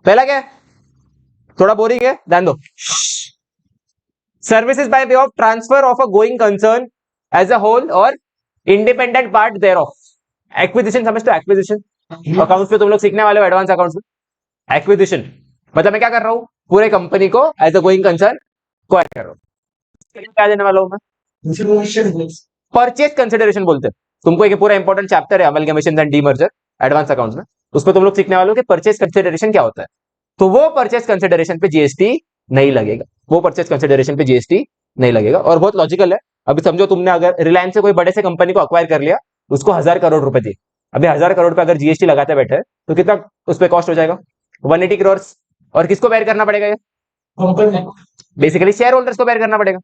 पहला क्या है, थोड़ा बोरिंग है, ध्यान दो। Services by way of transfer of a going concern as a whole और independent part thereof. Acquisition समझते हो, एक्विजिशन अकाउंट्स पे तुम लोग सीखने वाले हो, एडवांस अकाउंट्स में। एक्विजिशन मतलब मैं क्या कर रहा हूं, पूरे कंपनी को एज अ गोइंग कंसर्न को ऐड कर रहा हूं। क्या देने वाला हूं मैं, परचेज कंसिडरेशन बोलते हैं। तुमको एक पूरा इंपॉर्टेंट चैप्टर है amalgamation and demerger advance accounts में, उसमें तुम लोग सीखने वाले हो कि परचेज कंसिडरेशन क्या होता है। तो वो परचेज कंसिडरेशन पे जीएसटी नहीं लगेगा, वो परचेज कंसिडरेशन पे जीएसटी नहीं लगेगा। और बहुत लॉजिकल है। अभी समझो तुमने अगर रिलायंस से कोई बड़े से कंपनी को अक्वायर कर लिया, उसको 1000 करोड़ रुपए दिए, अभी 1000 करोड़ पे अगर जीएसटी लगाते बैठे तो कितना उस पर कॉस्ट हो जाएगा, 180 करोड़। और किसको बेयर करना पड़ेगा, ये बेसिकली शेयर होल्डर्स को बेयर करना पड़ेगा।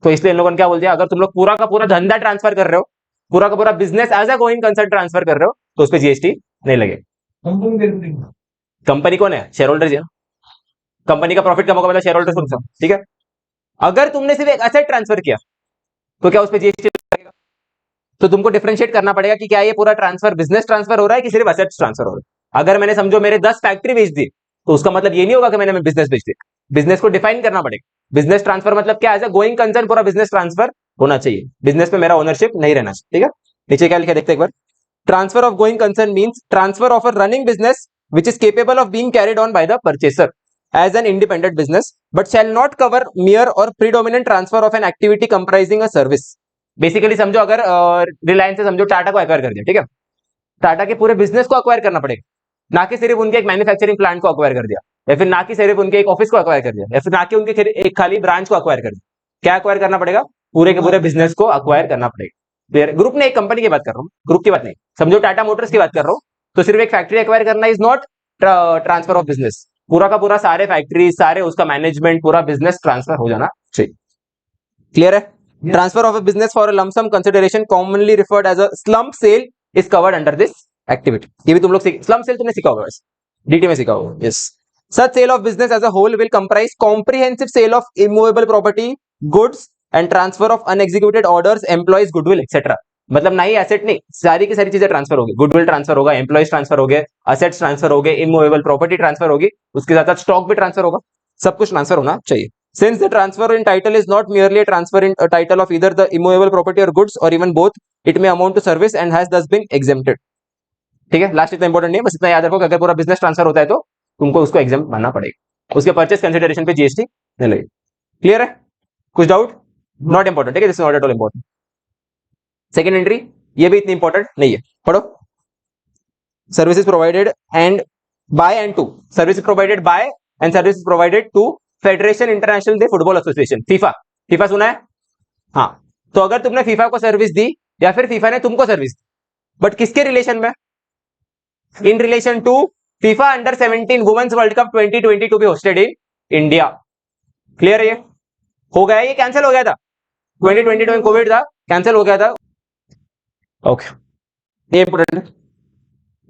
तो इसलिए इन लोगों ने क्या बोल दिया, अगर तुम लोग पूरा का पूरा धंधा ट्रांसफर कर रहे हो, पूरा का पूरा business as a going concern transfer कर रहे हो, तो उस पर जीएसटी नहीं लगेगा। कंपनी कौन है, शेयर होल्डर है। कंपनी का प्रॉफिट कम होगा मतलब शेयर होल्डर को नुकसान, ठीक है। अगर तुमने सिर्फ एक एसेट ट्रांसफर किया तो क्या उस पर जीएसटी लगेगा। तो तुमको डिफरेंशिएट करना पड़ेगा कि क्या ये पूरा ट्रांसफर बिजनेस ट्रांसफर हो रहा है कि सिर्फ एसेट्स ट्रांसफर हो रहा है। अगर मैंने समझो मेरे 10 फैक्ट्री बेच दी, तो उसका मतलब ये नहीं होगा कि मैंने बिजनेस बेच दिया। बिजनेस को डिफाइन करना पड़ेगा। बिजनेस ट्रांसफर मतलब क्या, एज अ गोइंग कंसर्न पूरा बिजनेस ट्रांसफर होना चाहिए, बिजनेस में मेरा ओनरशिप नहीं रहना चाहिए, ठीक है। नीचे क्या लिखा देखते एक बार, transfer of going concern means transfer of a running business which is capable of being carried on by the purchaser as an independent business but shall not cover mere or predominant transfer of an activity comprising a service। Basically समझो अगर रिलायंस से समझो टाटा को acquire कर दिया, ठीक है, टाटा के पूरे बिजनेस को एक्वायर करना पड़ेगा, ना कि सिर्फ उनके एक मैन्युफैक्चरिंग प्लांट को एक्वायर कर दिया, या फिर ना कि सिर्फ उनके एक ऑफिस को एक्वायर कर दिया, या फिर ना कि उनके एक खाली ब्रांच को एक्वायर कर दिया। क्या एक्वायर करना पड़ेगा, पूरे के पूरे बिजनेस को एक्वायर करना पड़ेगा। ग्रुप ने एक कंपनी की बात कर रहा हूँ, ग्रुप की बात नहीं, समझो टाटा मोटर्स की बात कर रहा हूँ, तो सिर्फ एक फैक्ट्री एक्वायर करना is not transfer of business, पूरा का पूरा सारे फैक्ट्री सारे उसका मैनेजमेंट पूरा बिजनेस ट्रांसफर हो जाना चाहिए। क्लियर है। Transfer of a business for a lump sum consideration commonly referred as a slump sale is covered under this activity. ये भी तुम लोग स्लम्प सेल तुमने सीखा होगा, डीटी में सीखा होगा। Yes, such sale of business as a whole will comprise comprehensive sale of immovable property, goods and transfer of unexecuted orders, employees, goodwill etc। मतलब ना ही एसेट नहीं, सारी की सारी चीजें ट्रांसफर होगी, गुडविल ट्रांसफर होगा, एम्प्लॉइज ट्रांसफर हो गए, असेट्स ट्रांसफर हो गए, इमूवेबल प्रॉपर्टी ट्रांसफर होगी, उसके साथ साथ स्टॉक भी ट्रांसफर होगा, सब कुछ ट्रांसफर होना चाहिए। Since the transfer in title is not merely a transfer in a title of either the immovable property or goods or even both, it may amount to service and has thus been exempted। ठीक है, last इतना important नहीं है, बस इतना याद रखो कि अगर पूरा बिजनेस ट्रांसफर होता है तो तुमको उसको एग्जाम मानना पड़ेगा, उसके परचेस कंसिडरेशन पे जीएसटी नहीं लगेगी। क्लियर है, कुछ डाउट, नॉट इंपॉर्टेंट, ठीक है, this is not at all important. Second entry ये भी इतनी इंपॉर्टेंट नहीं है, पढ़ो। Services provided and by and to, services provided by and services provided to Federation International de Football Association, FIFA. FIFA सुना है, हाँ। तो अगर तुमने फीफा को सर्विस दी या फिर फीफा ने तुमको सर्विस दी, बट किसके रिलेशन में, in relation to FIFA under 17 women's world Cup 2022 to be hosted in India. Clear है, ये हो गया, ये कैंसिल हो गया था 2022 में, कोविड था, कैंसिल हो गया था। ओके, ये इंपोर्टेंट है।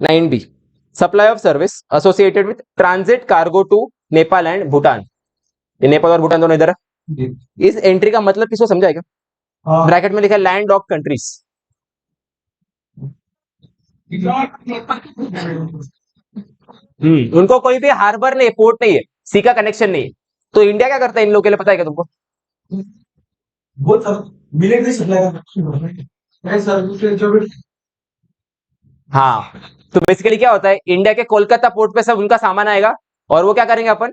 9B, supply of service associated with transit cargo to Nepal and Bhutan. ये नेपाल और भूटान दोनों इधर है। इस एंट्री का मतलब किसको समझाएगा, ब्रैकेट में लिखा है लैंड लॉक कंट्रीज। उनको कोई भी हार्बर नहीं, पोर्ट नहीं है, सी का कनेक्शन नहीं है, तो इंडिया क्या करता है इन लोगों के लिए, पता है क्या तुमको, हाँ। तो बेसिकली क्या होता है, इंडिया के कोलकाता पोर्ट पे सब उनका सामान आएगा और वो क्या करेंगे, अपन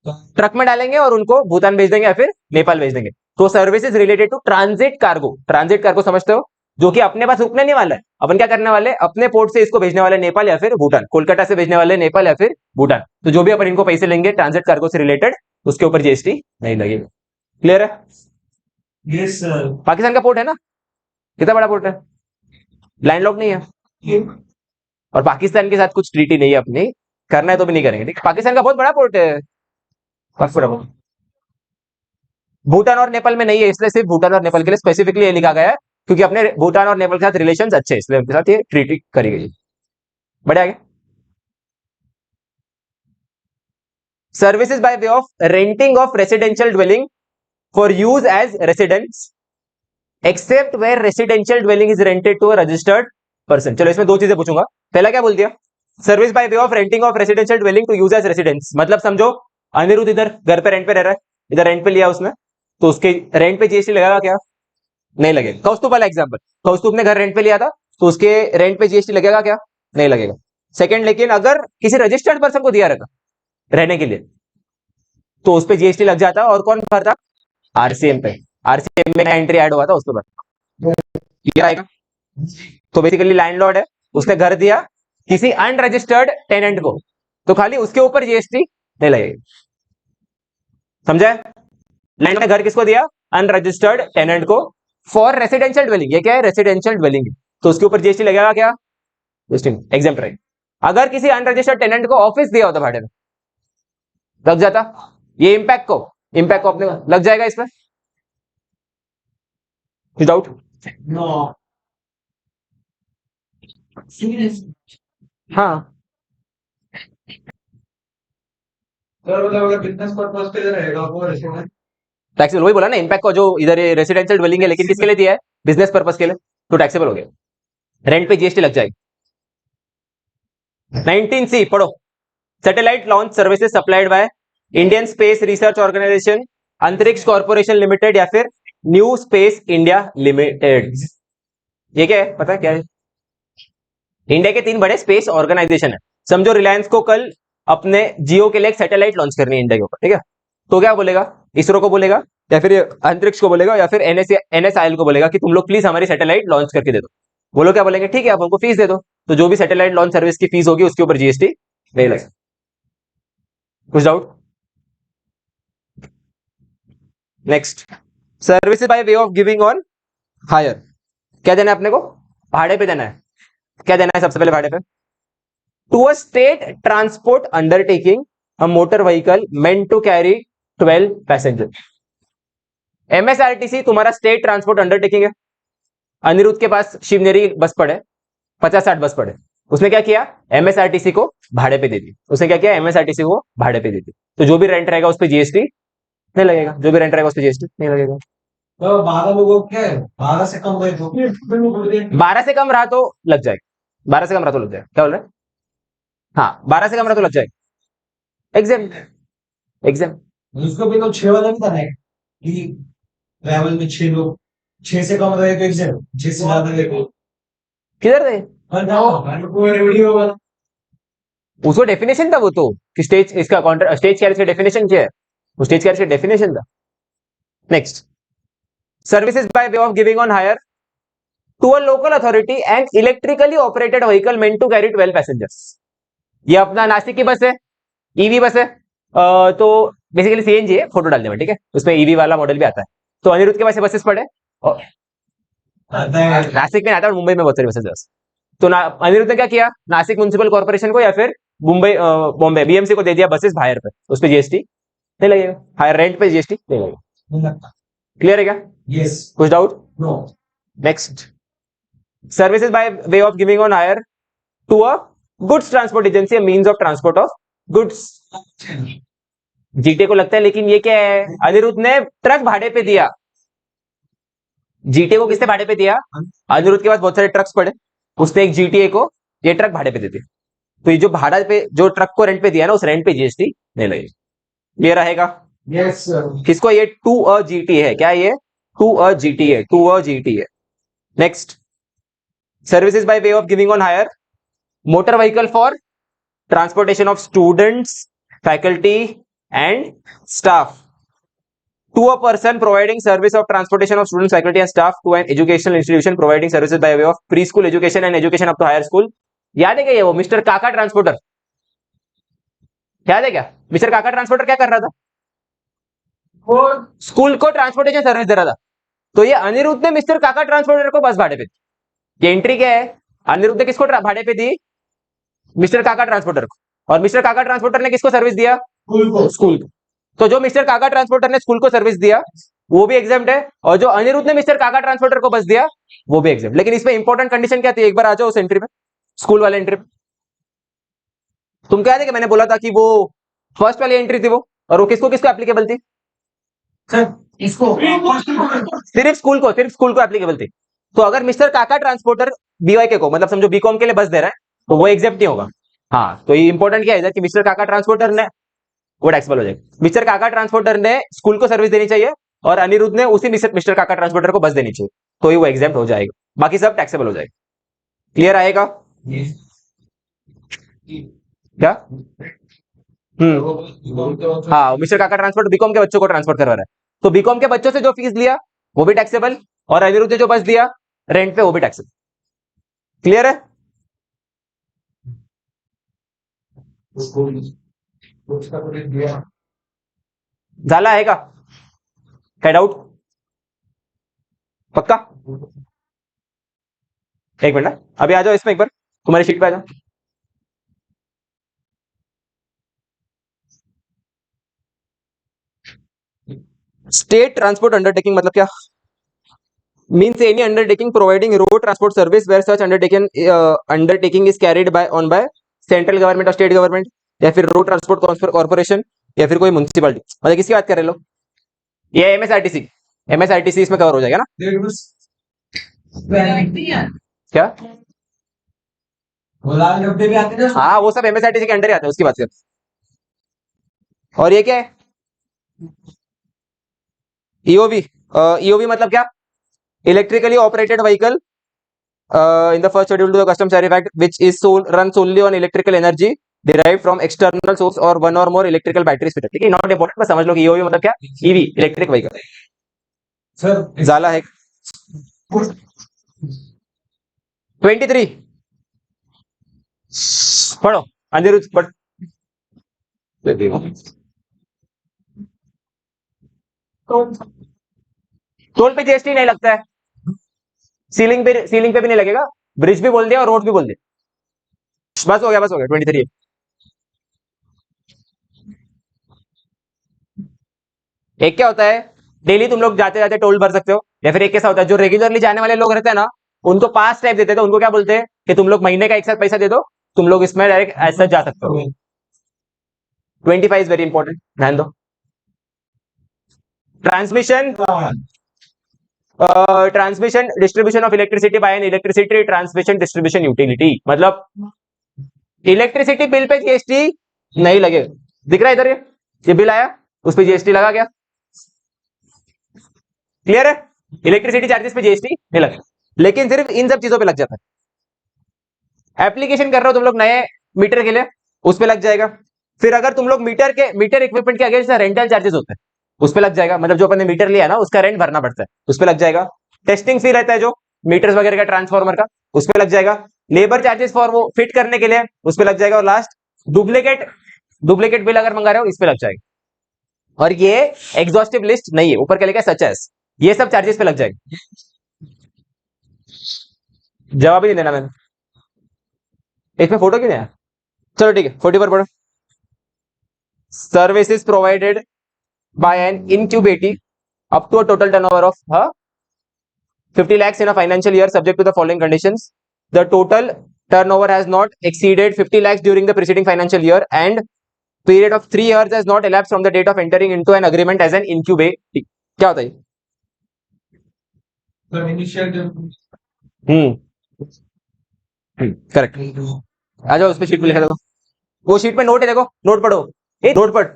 ट्रक में डालेंगे और उनको भूटान भेज देंगे या फिर नेपाल भेज देंगे। तो services related to transit cargo, transit cargo समझते हो, जो कि अपने पास रुकने नहीं वाला है, अपन क्या करने वाले, अपने पोर्ट से इसको भेजने वाले नेपाल या फिर भूटान, कोलकाता से भेजने वाले नेपाल या फिर भूटान। तो जो भी अपन इनको पैसे लेंगे ट्रांजिट कार्गो से रिलेटेड, उसके ऊपर जीएसटी नहीं लगेगा। क्लियर है। Yes sir. पाकिस्तान का पोर्ट है ना, कितना बड़ा पोर्ट है, लैंडलॉक नहीं है, और पाकिस्तान के साथ कुछ ट्रीटी नहीं है अपनी, करना है तो भी नहीं करेंगे, ठीक। पाकिस्तान का बहुत बड़ा पोर्ट है, भूटान और नेपाल में नहीं है, इसलिए सिर्फ भूटान और नेपाल के लिए स्पेसिफिकली ये लिखा गया है, क्योंकि अपने भूटान और नेपाल के साथ रिलेशंस अच्छे हैं, इसलिए उनके साथ ये ट्रीटी करी गई। बढ़िया आगे, services by way of renting of residential dwelling for use as residence except where residential dwelling is rented to a registered person. चलो इसमें दो चीजें पूछूंगा, पहला क्या बोल दिया, service by way of renting of residential dwelling to use as residence, मतलब समझो अनिरुद्ध इधर घर पे रेंट पे रह रहा है, इधर रेंट पे लिया उसने, तो उसके रेंट पे जीएसटी लगेगा क्या? नहीं लगेगा। कौस्तुभ वाला एग्जांपल, कौस्तुभ ने घर रेंट पे लिया था तो उसके रेंट पे जीएसटी लगेगा क्या? नहीं लगेगा। सेकंड, लेकिन अगर किसी रजिस्टर्ड पर्सन को दिया रहता रहने के लिए तो उस पर जीएसटी लग जाता, और कौन भरता? आरसीएम पे। आरसीएम में एंट्री ऐड हुआ था उसके बाद, ये आएगा। तो बेसिकली लैंडलॉर्ड है, उसने घर दिया किसी अनरजिस्टर्ड टेनेंट को, तो खाली उसके ऊपर जीएसटी नहीं लगेगी। समझे? लैंड ने घर किसको दिया? अनरजिस्टर्ड टेनेंट को, फॉर रेसिडेंशियल ड्वेलिंग। ये क्या है? रेसिडेंशियल ड्वेलिंग, तो उसके ऊपर जीएसटी लगेगा क्या? Exempt right. अगर किसी अनरजिस्टर्ड टेनेंट को ऑफिस दिया होता भाड़े में, लग जाता। ये इम्पैक्ट को अपने लग जाएगा इसमें, कुछ डाउट? नो। हाँ सर मतलब अगर बिजनेस पर्पस पे रहेगा वो रेसिडेंट, टैक्सेबल, वही बोला ना, इम्पैक्ट को जो इधर रेसिडेंशियल ड्वेलिंग है लेकिन किसके लिए दिया है? बिजनेस पर्पस के लिए, तो टैक्सेबल हो गया, रेंट पे जीएसटी लग जाएगी। 19C पढ़ो, satellite launch services supplied by Indian Space Research Organisation, Antariksh corporation limited, या फिर न्यू स्पेस इंडिया लिमिटेड। ये क्या है पता है क्या है? इंडिया के 3 बड़े स्पेस ऑर्गेनाइजेशन है। समझो रिलायंस को कल अपने जियो के लिए एक सैटेलाइट लॉन्च करनी है इंडिया के ऊपर, ठीक है, तो क्या बोलेगा? इसरो को बोलेगा, या फिर अंतरिक्ष को बोलेगा, या फिर एनएसआईएल को बोलेगा कि तुम लोग प्लीज हमारी सैटेलाइट लॉन्च करके दे दो। वो लोग क्या बोलेंगे? ठीक है, आप हमको फीस दे दो। तो जो भी सैटेलाइट लॉन्च सर्विस की फीस होगी उसके ऊपर जीएसटी नहीं लगेगा। कुछ doubt? Next, services by way of giving on hire. क्या देना है अपने को? भाड़े पे देना है। क्या देना है सबसे पहले भाड़े पे? To a state transport undertaking a motor vehicle meant to carry 12 passenger. MSRTC तुम्हारा स्टेट ट्रांसपोर्ट अंडरटेकिंग है। अनिरुद्ध के पास शिवनेरी बस पड़े, 50-60 बस पड़े, उसने क्या किया? एमएसआरटीसी को भाड़े पे दे दी। उसने क्या किया? एमएसआरटीसी को भाड़े पे दे दी। तो जो भी रेंट रहेगा उस पर जीएसटी नहीं लगेगा, जो भी रेंट रहेगा उस पर जीएसटी नहीं लगेगा। तो 12 लोगों क्या है, 12 से कम रहे तो 12 से कम रहा तो लग जाएगा, 12 से कम रहा तो लग जाएगा। क्या बोल रहे हैं? हाँ, 12 से कम रहा तो लग जाएगा। एग्जाम उसको भी तो 6 वाला भी था ना कि ट्रैवल में 6 लोग, 6 से कम रहे तो एग्जाम, 6 से ज्यादा रहे तो किधर थे? वीडियो वाला उसको डेफिनेशन था वो तो, कि स्टेज इसका कॉन्ट्रैक्ट स्टेज कैरियर का डेफिनेशन क्या है, वो स्टेज कैरियर का डेफिनेशन था। Next, services by way of giving on hire to a local authority and electrically operated vehicle meant to carry 12 passengers. ये अपना नासिक की बस है, ईवी बस है, तो बेसिकली सीएनजी है, फोटो डाल देना ठीक है, उसमें ईवी वाला मॉडल भी आता है। तो अनिरुद्ध के पास बसेस पड़े, और नासिक में आता है और मुंबई में बहुत सारी बसेस। तो अनिरुद्ध ने क्या किया? नासिक म्युनिसिपल कॉर्पोरेशन को या फिर मुंबई बॉम्बे बीएमसी को दे दिया बसेस हायर पे, उस पर जीएसटी नहीं लगेगा, हायर रेंट पे जीएसटी नहीं लगेगा। क्लियर है क्या? यस। कुछ doubt? No. Next, services by way of giving on hire to a goods transport agency, means of transport of goods. GTA को लगता है, लेकिन ये क्या है? अनिरुद्ध ने ट्रक भाड़े पे दिया। जीटीए को किसने भाड़े पे दिया? अनिरुद्ध के पास बहुत सारे ट्रक्स पड़े, उसने एक जीटीए को ये ट्रक भाड़े पे दे दिया। तो ये जो भाड़ा पे जो ट्रक को रेंट पे दिया ना, उस रेंट पे जीएसटी नहीं लगेगी। ये रहेगा। Yes sir. किसको? ये टू अ जीटी है। क्या ये? टू अ जीटी है, टू अ जीटी है। Next, services by way of giving on hire motor vehicle for transportation of students, faculty and staff to a person providing service of transportation of students, faculty and staff to an educational institution providing services by way of preschool education and education up to higher school। याद है क्या ये वो mister काका transporter? याद है क्या? Mister काका ट्रांसपोर्टर क्या कर रहा था? वो स्कूल को ट्रांसपोर्टेशन सर्विस दे रहा था। तो ये अनिरुद्ध ने मिस्टर काका ट्रांसपोर्टर को बस भाड़े पे दी। ये एंट्री क्या है? अनिरुद्ध ने किसको भाड़े पे दी? मिस्टर काका ट्रांसपोर्टर को। और मिस्टर काका ट्रांसपोर्टर ने किसको सर्विस दिया? स्कूल को। तो जो मिस्टर काका ट्रांसपोर्टर ने स्कूल को सर्विस दिया वो भी एग्जाम्प्ट है, और जो अनिरुद्ध ने मिस्टर काका ट्रांसपोर्टर को बस दिया वो भी एग्जाम्प्ट। लेकिन इसमें इंपॉर्टेंट कंडीशन क्या थी? एक बार आ जाओ उस एंट्री में, स्कूल वाले एंट्री में। तुम क्या कि मैंने बोला था कि वो फर्स्ट वाली एंट्री थी वो, और वो किसको किसको एप्लीकेबल थी? इसको सिर्फ स्कूल को एप्लीकेबल थी। तो अगर मिस्टर काका ट्रांसपोर्टर बीवाईके को, मतलब समझो बीकॉम के लिए बस दे रहा है, तो वो एग्जाम्प्ट नहीं होगा। हाँ, तो ये इंपॉर्टेंट क्या है इधर कि मिस्टर काका ट्रांसपोर्टर ने वो टैक्सेबल हो जाएगा। मिस्टर काका ट्रांसपोर्टर ने स्कूल को सर्विस देनी चाहिए और अनिरुद्ध ने उसी मिस्टर काका ट्रांसपोर्टर को बस देनी चाहिए, तो ही वो एग्जाम हो जाएगा, बाकी सब टैक्सेबल हो जाएगा। क्लियर आएगा क्या? हाँ, मिस्टर काका ट्रांसपोर्ट बीकॉम के बच्चों को ट्रांसपोर्ट करवा रहा है, तो बीकॉम के बच्चों से जो फीस लिया वो भी टैक्सेबल, और अनिरुद्ध ने जो बस दिया रेंट पे वो भी टैक्सेबल। क्लियर है? झाला आहे का? काय डाउट? पक्का? एक मिनट, अभी आ जाओ इसमें एक बार, तुम्हारी शीट पे आ जाओ। स्टेट ट्रांसपोर्ट अंडरटेकिंग मतलब क्या? Means any undertaking providing road transport service where such undertaking is carried by central government और स्टेट गवर्नमेंट, या फिर रोड ट्रांसपोर्ट कॉर्पोरेशन, या फिर कोई म्युनिसिपलिटी। मतलब किसकी बात कर रहे लोग? ये एमएसआरटीसी इसमें कवर हो जाएगा ना? क्या? वो लाल डब्बे भी आते हैं ना। हाँ, वो सब एमएसआरटीसी के अंडर ही आते हैं, उसकी बात कर। और ये क्या है? ईओवी। ईओवी मतलब क्या? Electrically operated vehicle in the first schedule to the Customs Tariff Act, which is run solely on electrical energy derived from external source or one or more electrical batteries fitted। ठीक है, नॉट इंपॉर्टेंट, बस समझ लो कि ईओवी मतलब क्या? EV, electric vehicle. Sir झाला है 23। पढ़ो अनिरुद्ध पढ़। टोल पे जीएसटी नहीं लगता है, सीलिंग पे भी नहीं लगेगा, ब्रिज भी बोल दिया और रोड भी बोल दिया, बस हो गया 23। एक क्या होता है, डेली तुम लोग जाते जाते टोल भर सकते हो, या फिर एक कैसा होता है जो रेगुलरली जाने वाले लोग रहते हैं ना, उनको पास टाइप देते हैं, तो उनको क्या बोलते हैं कि तुम लोग महीने का एक साथ पैसा दे दो, तुम लोग इसमें डायरेक्ट ऐसा जा सकते हो। 25 इज वेरी इंपॉर्टेंट, ध्यान दो। Transmission distribution of electricity bye N electricity transmission distribution utility, मतलब इलेक्ट्रिसिटी बिल पे जीएसटी नहीं लगे। दिख रहा है इधर, ये बिल आया उस पर जीएसटी लगा गया। क्लियर है? इलेक्ट्रिसिटी चार्जेस पे जीएसटी नहीं लगा, लेकिन सिर्फ इन सब चीजों पे लग जाता है। एप्लीकेशन कर रहे हो तुम लोग नए मीटर के लिए, उस पे लग जाएगा। फिर अगर तुम लोग मीटर इक्विपमेंट के अगेंस्ट रेंटल चार्जेस होते हैं, उस पे लग जाएगा, मतलब जो अपन ने मीटर लिया ना उसका रेंट भरना पड़ता है, उस पे लग जाएगा। टेस्टिंग फी रहता है जो मीटर्स वगैरह का ट्रांसफार्मर का, उस पे लग जाएगा। लेबर चार्जेस फॉर वो फिट करने के लिए, उस पे लग जाएगा। और लास्ट डुप्लीकेट बिल अगर मंगा रहे हो, इस पे लग जाएगा। और ये एग्जॉस्टिव लिस्ट नहीं है, ऊपर के लिखा सच एस, ये सब चार्जेस पे लग जाएगा। जवाब ही नहीं देना मैंने, इसमें फोटो क्यों नहीं आया? चलो ठीक है, 40 पर पढ़ो। Services provided by an incubator up to a total turnover of 50 lakhs in a financial year subject to the following conditions. The total turnover has not exceeded 50 lakhs during the preceding financial year and period of 3 years has not elapsed from the date of entering into an agreement as an incubator। क्या होता है? Correct. आ जाओ, उस पे sheet पे लिखा देखो, वो शीट पे नोट है, देखो नोट पढ़ो, नोट पढ़।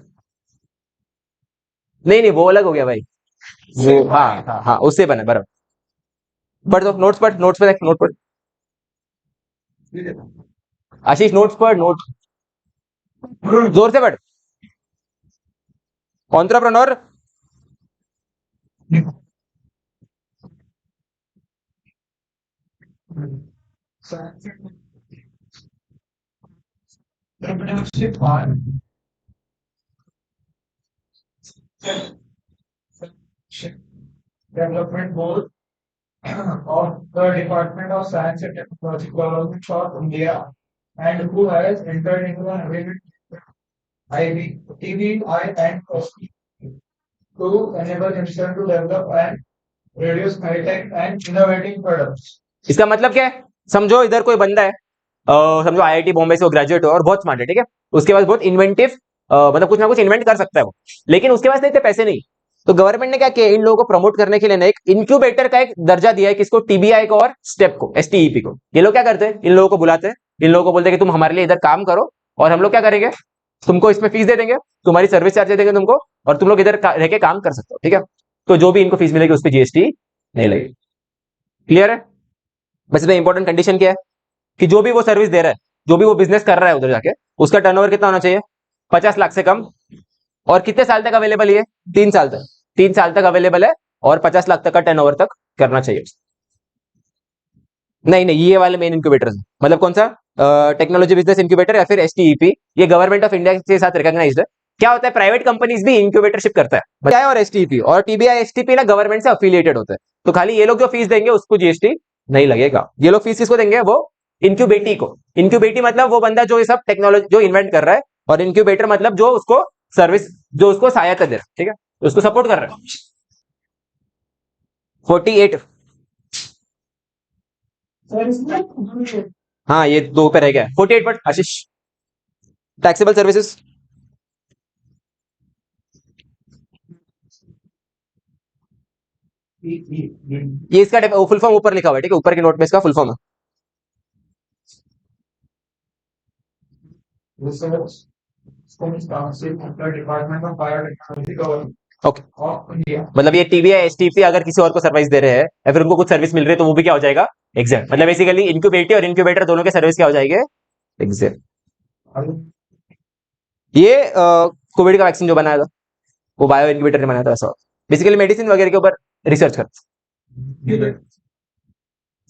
नहीं वो अलग हो गया भाई, वो हाँ उससे बना बराबर। पढ़ दो नोट्स, पढ़ नोट्स पे देख, नोट पढ़ आशीष, नोट्स पढ़, नोट जोर से पढ़। Entrepreneur development board of the Department of Science and Technology, Government of India, and who has entered into an agreement with TBI and COSPI to enable himself to develop and produce high-tech and innovative products. इसका मतलब क्या है? समझो इधर कोई बंदा है, समझो आईआईटी बॉम्बे से वो ग्रेजुएट हो और बहुत स्मार्ट है, ठीक है, उसके पास बहुत इन्वेंटिव मतलब कुछ ना कुछ इन्वेंट कर सकता है वो, लेकिन उसके पास नहीं थे पैसे नहीं, तो गवर्नमेंट ने क्या किया, इन लोगों को प्रमोट करने के लिए ना एक इंक्यूबेटर का एक दर्जा दिया है, किसको? टीबीआई को और स्टेप को, एसटीईपी को। ये लोग क्या करते हैं, इन लोगों को बुलाते हैं इन लोगों को बोलते हैं कि तुम हमारे लिए इधर काम करो और हम लोग क्या करेंगे, तुमको इसमें फीस दे देंगे, तुम्हारी सर्विस चार्ज दे देंगे तुमको, और तुम लोग इधर रह के काम कर सकते हो, ठीक है। तो जो भी इनको फीस मिलेगी उस पर जीएसटी नहीं लगेगी। क्लियर है। बस इसमें इंपॉर्टेंट कंडीशन क्या है कि जो भी वो सर्विस दे रहा है, जो भी वो बिजनेस कर रहा है उधर जाके, उसका टर्नओवर कितना होना चाहिए, 50 लाख से कम, और कितने साल तक अवेलेबल है, 3 साल तक, 3 साल तक अवेलेबल है, और 50 लाख तक का टर्नओवर तक करना चाहिए। नहीं नहीं, ये वाले मेन इंक्यूबेटर्स, मतलब कौन सा, टेक्नोलॉजी बिजनेस इंक्यूबेटर या फिर एसटीईपी, ये गवर्नमेंट ऑफ इंडिया के साथ रिकॉग्नाइज्ड है। क्या होता है, प्राइवेट कंपनीज भी इंक्यूबेटरशिप करता है, क्या है, और एसटीईपी और टीबीआई एसटीपी ना गवर्नमेंट से अफिलिएटेड होते हैं, तो खाली ये लोग जो फीस देंगे उसको जीएसटी नहीं लगेगा। ये लोग फीस किसको देंगे, वो इंक्यूबेटी को। इंक्यूबेटी मतलब वो बंदा जो ये सब टेक्नोलॉजी जो इन्वेंट कर रहा है, और इंक्यूबेटर मतलब जो उसको सर्विस, जो उसको सहायता दे रहा है, ठीक है, उसको सपोर्ट कर रहा है। 48, सर इसमें हाँ ये 2 पे रह गया, 48 पर आशीष। टैक्सेबल सर्विसेज, ये इसका फुल फॉर्म ऊपर लिखा हुआ है, ठीक है, ऊपर के नोट में इसका फुल फॉर्म है। research council under Department of Biotechnology Government okay, of India. मतलब ये टीबीआई एसटीपी अगर किसी और को सर्विस दे रहे हैं या फिर उनको कुछ सर्विस मिल रही है तो वो भी क्या हो जाएगा, एग्जाम। मतलब बेसिकली इंक्यूबेटी और इंक्यूबेटर दोनों के सर्विस क्या हो जाएंगे, एग्जाम। ये कोविड का वैक्सीन जो बनाया था वो बायो इंक्यूबेटर ने बनाया था, ऐसा बेसिकली मेडिसिन वगैरह के ऊपर रिसर्च करते।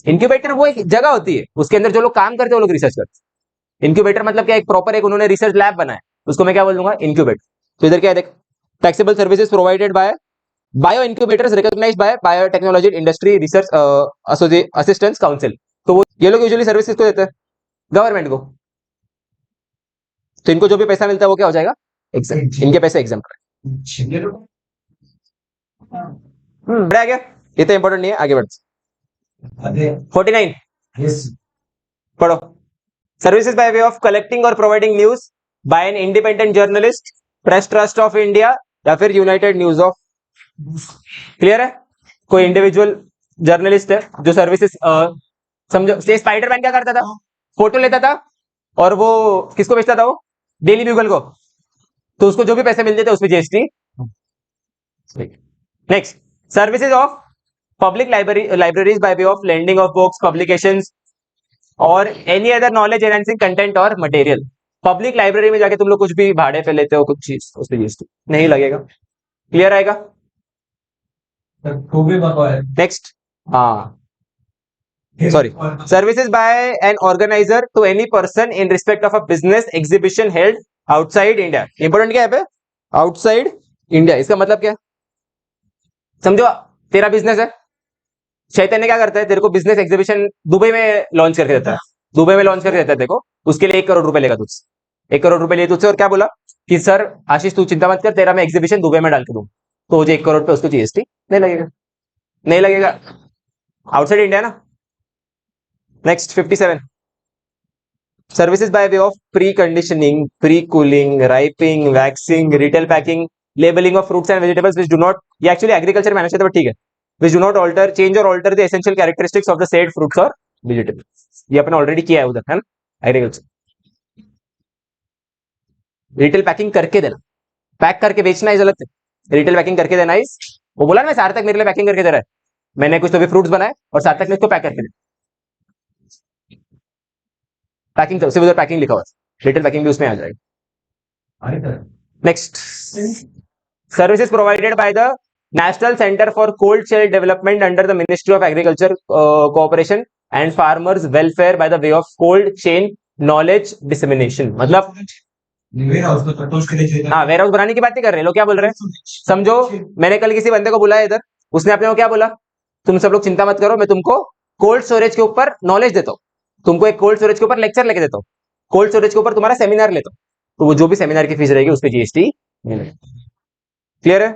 इंक्यूबेटर वो एक जगह होती है, उसके अंदर जो लोग काम करते हैं वो लोग रिसर्च करते हैं। इंक्यूबेटर मतलब क्या, एक प्रॉपर एक उन्होंने रिसर्च लैब बनाया, उसको मैं क्या बोल दूंगा, इंक्यूबेटर। तो इधर क्या है देख, taxable services provided by bio incubators recognised by biotechnology industry research assistance council. तो वो ये लोग यूजुअली सर्विसेज को देते हैं गवर्नमेंट को, तो इनको जो भी पैसा मिलता है वो क्या हो जाएगा, एग्जाम, इनके पैसे एग्जाम। बढ़ा गया, ये तो इंपॉर्टेंट नहीं है, आगे बढ़। 49 Yes. पढ़ो। Services by way of collecting और providing news by an independent journalist, press trust of India या फिर यूनाइटेड न्यूज ऑफ। क्लियर है, कोई इंडिविजुअल जर्नलिस्ट है जो सर्विसेज, समझो स्पाइडरमैन क्या करता था, फोटो लेता था और वो किसको बेचता था, वो डेली ब्यूगल को, तो उसको जो भी पैसे मिलते थे उसमें GST. Next, services of public libraries by way of lending of books, publications और any other knowledge enhancing content और मटेरियल। पब्लिक लाइब्रेरी में जाके तुम लोग कुछ भी भाड़े पे लेते हो कुछ चीज, उस पर जीएसटी नहीं लगेगा। क्लियर आएगा। नेक्स्ट, हाँ sorry, services by an organiser to any person in respect of a business exhibition held outside India. Important क्या है पे, आउटसाइड इंडिया, इसका मतलब क्या है, समझो तेरा बिजनेस है, चैतन्य क्या करता है, तेरे को बिजनेस एग्जीबिशन दुबई में लॉन्च करके देता है, दुबई में लॉन्च करके देता है देखो, उसके लिए 1 करोड़ रुपए लेगा तुझसे, 1 करोड़ रुपए लिए तुझसे, और क्या बोला कि सर आशीष तू चिंता मत कर, तेरा मैं एग्जीबिशन दुबई में डाल के दूं, तो वो जो 1 करोड़ पे उसको जीएसटी नहीं लगेगा, नहीं लगेगा, आउटसाइड इंडिया ना। Next 57, services by way of pre conditioning, pre cooling, ripening, waxing, retail packing, labeling of fruits and vegetables which do not, ये एक्चुअली एग्रीकल्चर मैनेजर है, ठीक है, which do not alter change और alter the essential characteristics of the said fruits और vegetables. ये अपने already किया है उधर, है ना, एग्रीकल्चर। रिटेल पैकिंग करके देना, पैक करके बेचना इज अलग, रिटेल पैकिंग करके देना इज, वो बोला ना मैं सार्थक मेरे लिए पैकिंग करके दे रहा है, मैंने कुछ तो भी फ्रूट्स बनाए और सार्थक ने इसको पैक करके दिया, पैकिंग तो सिर्फ उधर पैकिंग लिखा हुआ है, रिटेल पैकिंग भी उसमें आ जाएगा। Next, services provided by the national centre for cold chain development under the ministry of agriculture cooperation and farmers welfare by the way of cold chain knowledge dissemination. मतलब हाँ, ware house बनाने की बात नहीं कर रहे लोग, क्या बोल रहे हैं, समझो मैंने कल किसी बंदे को बुलाया इधर, उसने अपने को क्या बोला, तुम सब लोग चिंता मत करो, मैं तुमको कोल्ड स्टोरेज के ऊपर नॉलेज देता हूँ, तुमको एक कोल्ड स्टोरेज के ऊपर लेक्चर लेके देता हूँ, कोल्ड स्टोरेज के ऊपर तुम्हारा सेमिनार लेता हूँ, तो वो जो भी सेमिनार की फीस रहेगी उस पर जीएसटी। क्लियर है,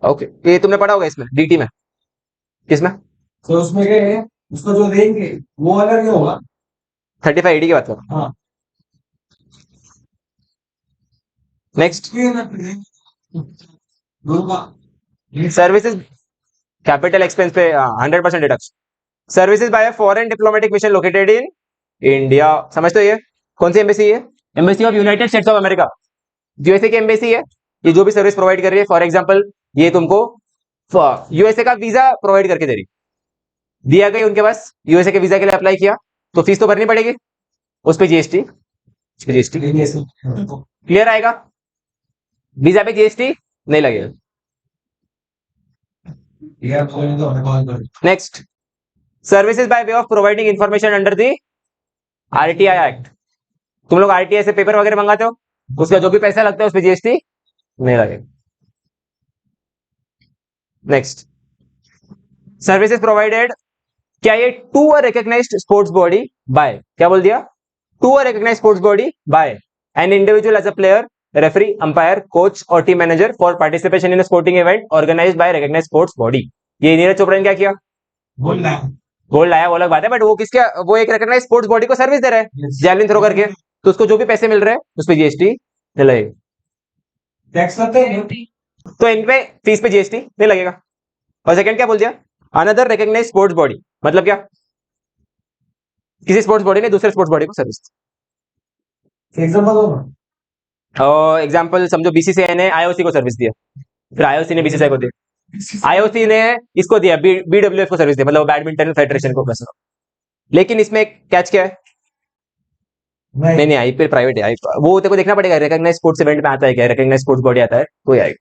ओके। ये तुमने पढ़ा होगा इसमें डीटी में, किसमें, तो उसमें क्या है, उसका जो देंगे वो अलग नहीं होगा। 35 एडी की बात करो। हाँ। नेक्स्ट, सर्विसेज कैपिटल एक्सपेंस पे 100% deduction. Services by foreign diplomatic mission located in India, समझते हो ये कौन सी एम्बेसी है? Embassy of United states of America, USA की एम्बेसी है। ये जो भी सर्विस प्रोवाइड कर रही है, फॉर एग्जांपल ये तुमको यूएसए का वीजा प्रोवाइड करके दे रही, दिया गई उनके पास, यूएसए के वीजा के लिए अप्लाई किया तो फीस तो भरनी पड़ेगी, उस पर जीएसटी, जीएसटी क्लियर आएगा, वीजा पे जीएसटी नहीं लगेगा। Next, services by way of providing information under the RTI act. तुम लोग आरटीआई से पेपर वगैरह मंगाते हो, उसका जो भी पैसा लगता है उस पर जीएसटी नहीं लगेगा। नेक्स्ट, सर्विसेज प्रोवाइडेड, क्या ये to a recognised sports body by, क्या बोल दिया, to a recognised sports body by an individual as a player, referee, umpire, coach और team manager for participation in a sporting event organised by recognised sports body. ये नीरज चोपड़ा ने क्या किया, gold लाया, वो अलग बात है, बट वो किसके, वो एक रिकॉग्नाइज्ड स्पोर्ट्स बॉडी को सर्विस दे रहा है जैवलिन थ्रो करके, तो उसको जो भी पैसे मिल रहे हैं उस पर जीएसटी नहीं लगेगा। टैक्स लगता है, तो इन पे फीस पे जीएसटी नहीं लगेगा। और सेकंड क्या बोल दिया, अनदर रिकॉग्नाइज्ड स्पोर्ट्स बॉडी, मतलब क्या, किसी स्पोर्ट्स बॉडी ने दूसरे स्पोर्ट्स बॉडी को सर्विस, एग्जांपल दो ना। एग्जांपल समझो बीसीसीआई ने आईओसी को सर्विस दिया, फिर आईओसी ने बीसीसीआई को दिया, आईओसी ने इसको दिया बीडब्ल्यूएफ को सर्विस दिया, मतलब बैडमिंटन फेडरेशन को पैसा। लेकिन इसमें एक कैच क्या है, नहीं नहीं आईपीएल प्राइवेट है, वो तेरे को देखना पड़ेगा रिकॉग्नाइज्ड स्पोर्ट्स इवेंट में आता है क्या, रिकॉग्नाइज्ड स्पोर्ट्स बॉडी आता है तो आएगा।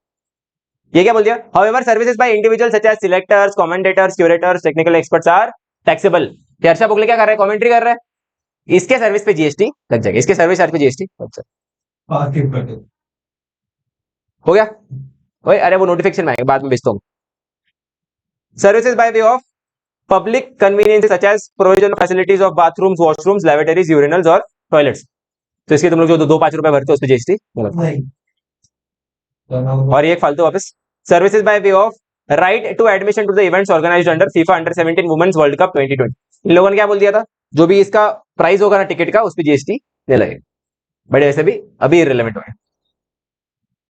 ये क्या बोल दिया, however services by individual such as selectors, commentators, curators, technical experts are taxable. Harsha Bhogle क्या कर रहा है, कमेंट्री कर रहा है, इसके सर्विस पे जीएसटी लग जाएगा, इसके सर्विस चार्ज पे जीएसटी लग जाएगा। हो गया, ओए अरे वो नोटिफिकेशन में आएगा, बाद में भेजता हूँ। Services by way of public convenience such as provision facilities of bathrooms, washrooms, laboratories, urinals और टॉयलेट्स, तो इसके तुम लोग जो 2-5 रुपए भरते हो उस पर जीएसटी नहीं। और ये एक फालतू वापस, services by way of right to admission to the events organised under FIFA under 17 women's world cup 2020। इन लोगों ने क्या बोल दिया था, जो भी इसका प्राइस होगा ना टिकट का उस पर जीएसटी नहीं लगेगा, बट ऐसे भी अभी इररिलेवेंट हो गया।